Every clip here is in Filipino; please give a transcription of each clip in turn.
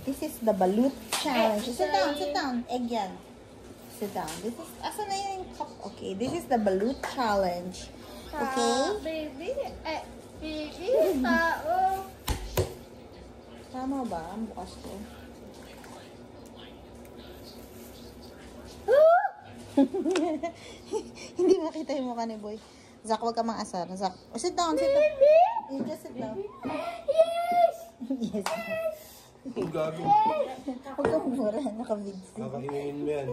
This is the balut challenge. Sit down. Egg yan. Sit down. This is, asan na yung cup? Okay, this is the balut challenge. Okay? Baby, tao. Tama ba? Ang bukas ko. Hindi makita yung mukha ni Boy. Zach, huwag ka mang-asar. Zach, oh, sit down. You just sit down. Yes! Yes. Ang gabi. Huwag kang mura. Naka-vids. Nakakainin mo yan.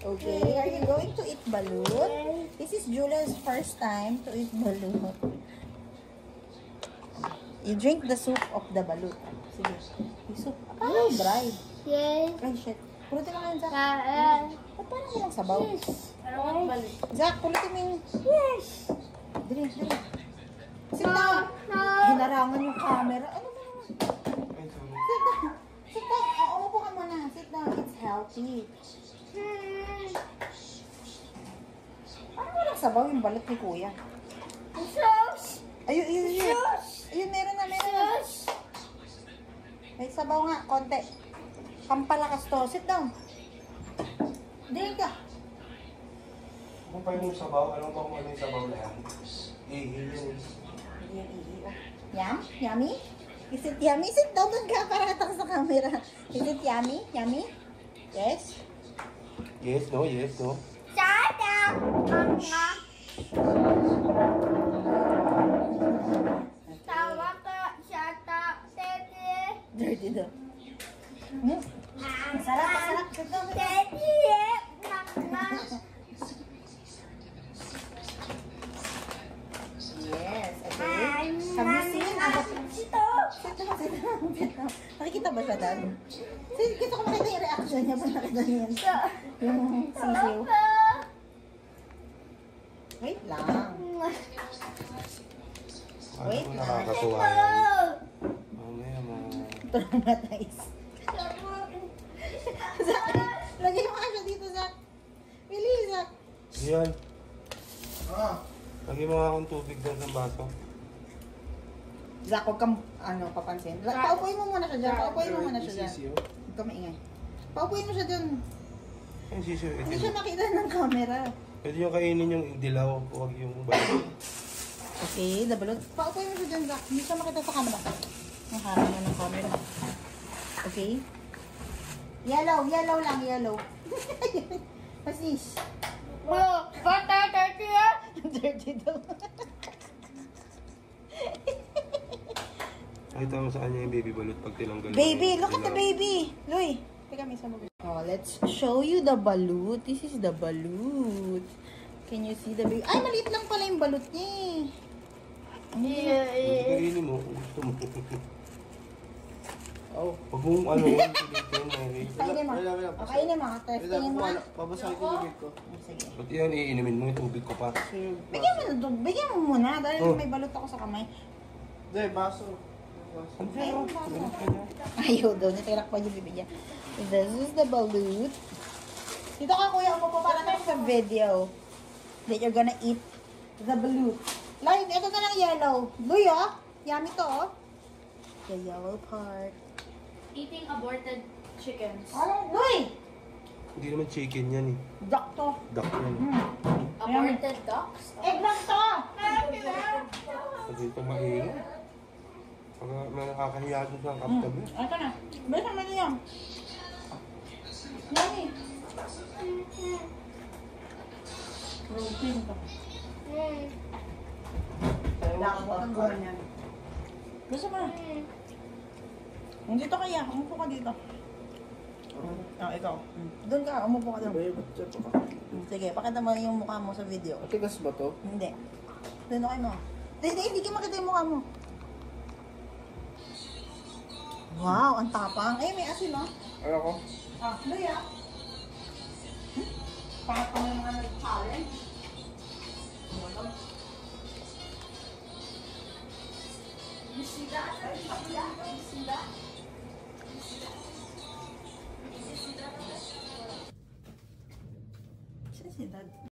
Okay, are you going to eat balut? This is Julia's first time to eat balut. You drink the soup of the balut. Sige. Yung soup. Ah, dry. Yes. Ay, shit. Pulutin mo nga yun, Zach. Ba't parang walang sabaw? Zach, pulutin mo yung... Yes. Dali. Sit down. Hinarangan yung camera. Ano ba naman? Sit down. Umupo ka muna. Sit down. It's healthy. Parang walang sabaw yung balut ni Kuya. Sauce. Ayun, meron na. May sabaw nga, konti. Pampalakas to. Sit down. Dali ka. Kung pa yung sabaw, alam mo kung ano yung sabaw na yan? Ihi. Yum? Yummy? Is it yummy? Sit down doon ka para katak sa camera. Is it yummy? Yummy? Yes? Yes, no? Shut up. Tawa ka. Shut up. Tete. Dirty daw. Masarap. Sit down. Tete. Mama. Yes, okay. Have you seen? Sit down. Nakikita ba siya doon? Gusto ko makita yung reaction niya pag nakita niya yan. Yung sisiw. Wait lang. Wait lang. Nakakatuwa yan. Mamaya Traumatize. Zach, lagay mo ka siya dito, Zach. Bilis, Zach. Yan. Lagi mo nga akong tubig doon sa baso. Zach, huwag kang papansin. Paupuin mo muna siya dyan. Sisiyo. Huwag ka maingay. Paupuin mo siya dyan. Ang sisiyo. Hindi siya makita ng camera. Pwede yung kainin yung dilaw. Huwag yung baso. Okay, the balot. Paupuin mo siya dyan, Zach. Hindi siya makita sa camera. Ang harap mo ng camera. Okay? Yellow lang. Pasis. Bata, tete. Dirty daw. Nakita mo sa kanya yung baby balot pag tinanggal. Baby, look at the baby. Loy. Teka, may sabog. Oh, let's show you the balut. This is the balut. Can you see the baby? Ay, maliit lang pala yung balut niya. Kainin mo. Gusto mo. Oh. Huwag mong pilitin. Kainin mo. Kainin mo. Testingin mo. Babasahin ko yung bibig ko. Sige. Ba't yan, iinimin mo yung tubig ko pa. Bigyan mo muna dahil may balot ako sa kamay. Hindi, baso. Ayaw daw, natirak pa yung bibig niya. This is the balut. Dito ka, Kuya, umupo para tayo sa video. That you're gonna eat the balut. Like, ito na lang yellow. Luy, oh. Yummy to, oh. The yellow part. Eating aborted chickens. Oh, Luy! Hindi naman chicken yan eh. Duck to. Duck yan. Aborted ducks? Egg lang to! Pag ito maingay. Pag nakakahiya doon sa kaptabi. Ito na. Basta mo na yan. Yummy. Protein to. Gusto mo na? Dito kaya, umupo ka dito. Ikaw. Doon ka, umupo ka doon. Sige, pakita mo yung mukha mo sa video. Matigas ba to? Hindi. Doon kayo mo. Hindi ka makita yung mukha mo. Wow, ang tapang. Ay, may asin, no? Ano ko? Luya. Pangat pa mo yung mga nag-challenge. You see that? You see that?